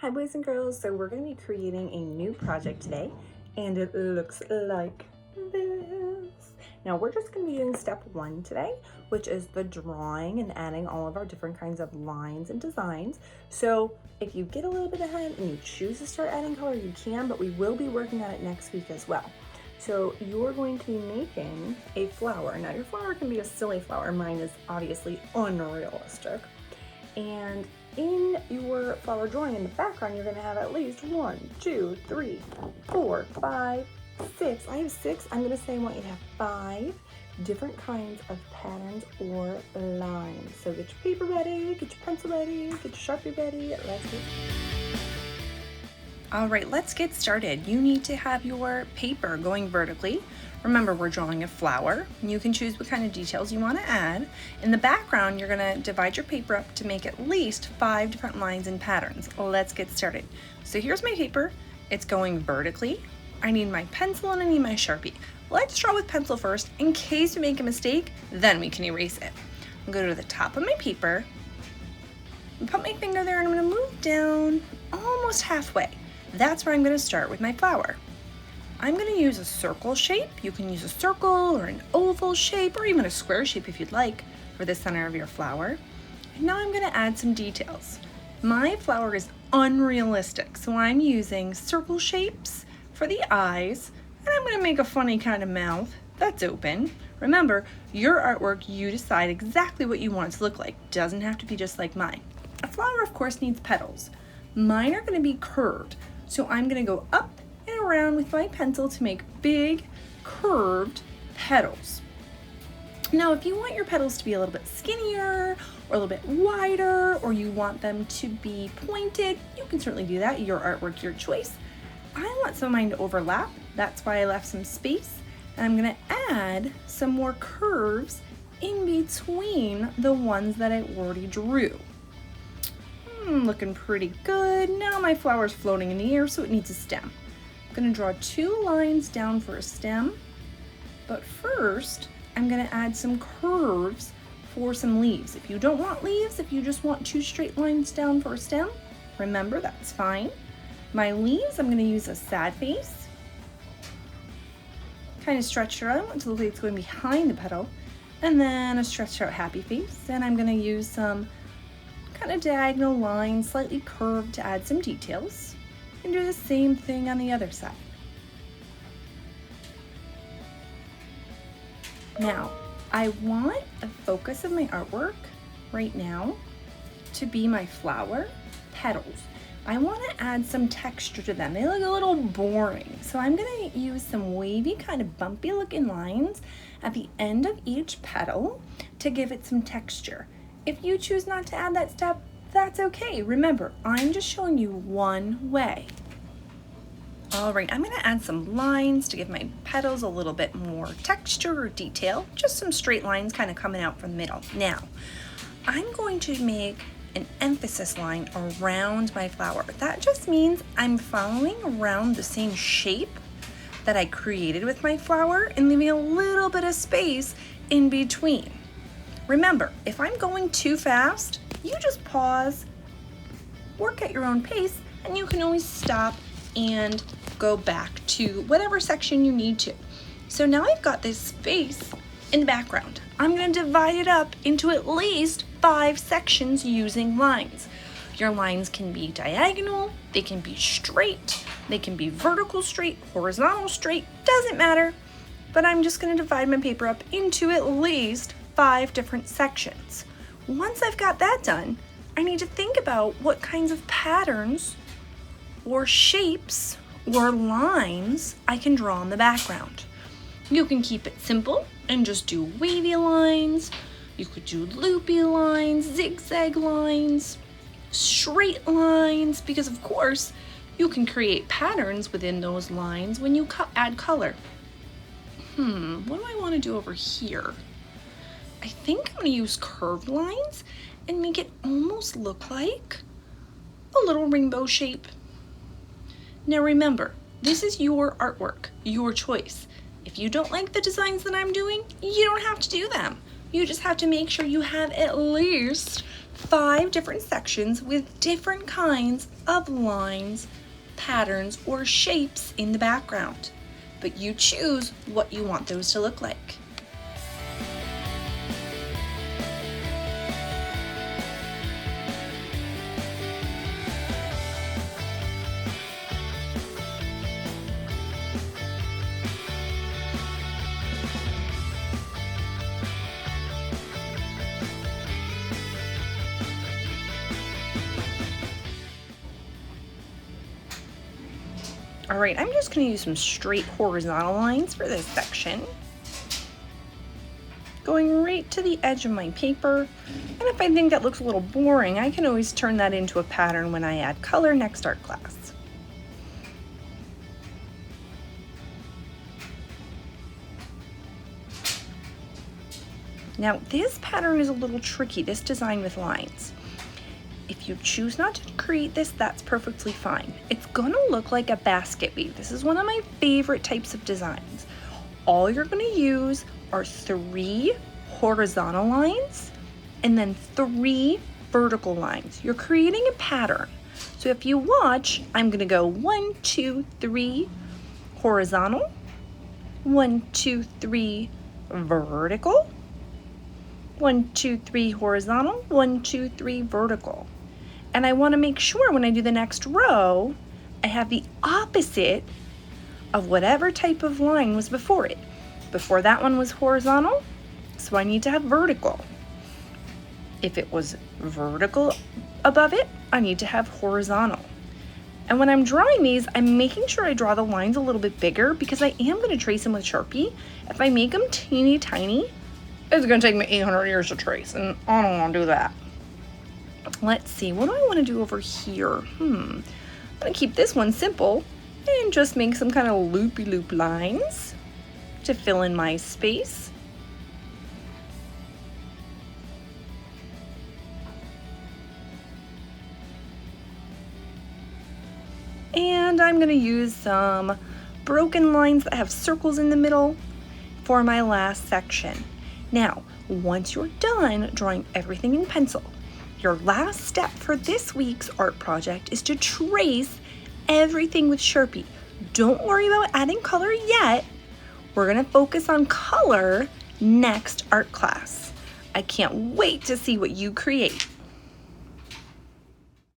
Hi boys and girls, so we're going to be creating a new project today and it looks like this. Now we're just going to be doing step 1 today, which is the drawing and adding all of our different kinds of lines and designs. So if you get a little bit ahead and you choose to start adding color, you can, but we will be working on it next week as well. So you're going to be making a flower. Now your flower can be a silly flower. Mine is obviously unrealistic. And in your flower drawing in the background, you're going to have at least 1, 2, 3, 4, 5, 6. I have 6. I'm going to say I want you to have 5 different kinds of patterns or lines. So get your paper ready, get your pencil ready, get your Sharpie ready. Let's get All right, let's get started. You need to have your paper going vertically. Remember, we're drawing a flower. You can choose what kind of details you want to add. In the background, you're going to divide your paper up to make at least 5 different lines and patterns. Let's get started. So here's my paper. It's going vertically. I need my pencil and I need my Sharpie. Let's draw with pencil first in case we make a mistake, then we can erase it. I'm going to go to the top of my paper and put my finger there and I'm going to move down almost halfway. That's where I'm going to start with my flower. I'm going to use a circle shape. You can use a circle or an oval shape or even a square shape if you'd like for the center of your flower. And now I'm going to add some details. My flower is unrealistic, so I'm using circle shapes for the eyes, and I'm going to make a funny kind of mouth that's open. Remember, your artwork, you decide exactly what you want it to look like. Doesn't have to be just like mine. A flower, of course, needs petals. Mine are going to be curved, so I'm going to go up and around with my pencil to make big curved petals. Now if you want your petals to be a little bit skinnier or a little bit wider, or you want them to be pointed, you can certainly do that. Your artwork, your choice. I want some of mine to overlap. That's why I left some space, and I'm going to add some more curves in between the ones that I already drew. Looking pretty good. Now my flower's floating in the air, so it needs a stem. I'm going to draw 2 lines down for a stem, but first I'm going to add some curves for some leaves. If you don't want leaves, if you just want 2 straight lines down for a stem, remember, that's fine. My leaves, I'm going to use a sad face, kind of stretch it out. I want it to look like it's going behind the petal, and then a stretched out happy face, and I'm going to use some kind of diagonal lines, slightly curved, to add some details. And do the same thing on the other side. Now, I want the focus of my artwork right now to be my flower petals. I want to add some texture to them. They look a little boring. So I'm going to use some wavy, kind of bumpy looking lines at the end of each petal to give it some texture. If you choose not to add that step, that's okay. Remember, I'm just showing you one way. All right, I'm going to add some lines to give my petals a little bit more texture or detail. Just some straight lines kind of coming out from the middle. Now, I'm going to make an emphasis line around my flower. That just means I'm following around the same shape that I created with my flower and leaving a little bit of space in between. Remember, if I'm going too fast, you just pause, work at your own pace, and you can always stop and go back to whatever section you need to. So now I've got this space in the background. I'm going to divide it up into at least 5 sections using lines. Your lines can be diagonal, they can be straight, they can be vertical straight, horizontal straight, doesn't matter. But I'm just going to divide my paper up into at least 5 different sections. Once I've got that done, I need to think about what kinds of patterns or shapes or lines I can draw in the background. You can keep it simple and just do wavy lines. You could do loopy lines, zigzag lines, straight lines, because of course you can create patterns within those lines when you add color. What do I want to do over here? I think I'm going to use curved lines and make it almost look like a little rainbow shape. Now remember, this is your artwork, your choice. If you don't like the designs that I'm doing, you don't have to do them. You just have to make sure you have at least 5 different sections with different kinds of lines, patterns, or shapes in the background. But you choose what you want those to look like. All right, I'm just going to use some straight horizontal lines for this section. Going right to the edge of my paper. And if I think that looks a little boring, I can always turn that into a pattern when I add color next art class. Now, this pattern is a little tricky, this design with lines. If you choose not to create this, that's perfectly fine. It's gonna look like a basket weave. This is one of my favorite types of designs. All you're gonna use are 3 horizontal lines and then 3 vertical lines. You're creating a pattern. So if you watch, I'm gonna go 1, 2, 3 horizontal, 1, 2, 3 vertical, 1, 2, 3 horizontal, 1, 2, 3 vertical. And I want to make sure when I do the next row, I have the opposite of whatever type of line was before it. Before that one was horizontal, so I need to have vertical. If it was vertical above it, I need to have horizontal. And when I'm drawing these, I'm making sure I draw the lines a little bit bigger because I am going to trace them with Sharpie. If I make them teeny tiny, it's going to take me 800 years to trace, and I don't want to do that. Let's see, what do I want to do over here? I'm going to keep this one simple and just make some kind of loopy-loop lines to fill in my space. And I'm going to use some broken lines that have circles in the middle for my last section. Now, once you're done drawing everything in pencil, your last step for this week's art project is to trace everything with Sharpie. Don't worry about adding color yet. We're gonna focus on color next art class. I can't wait to see what you create.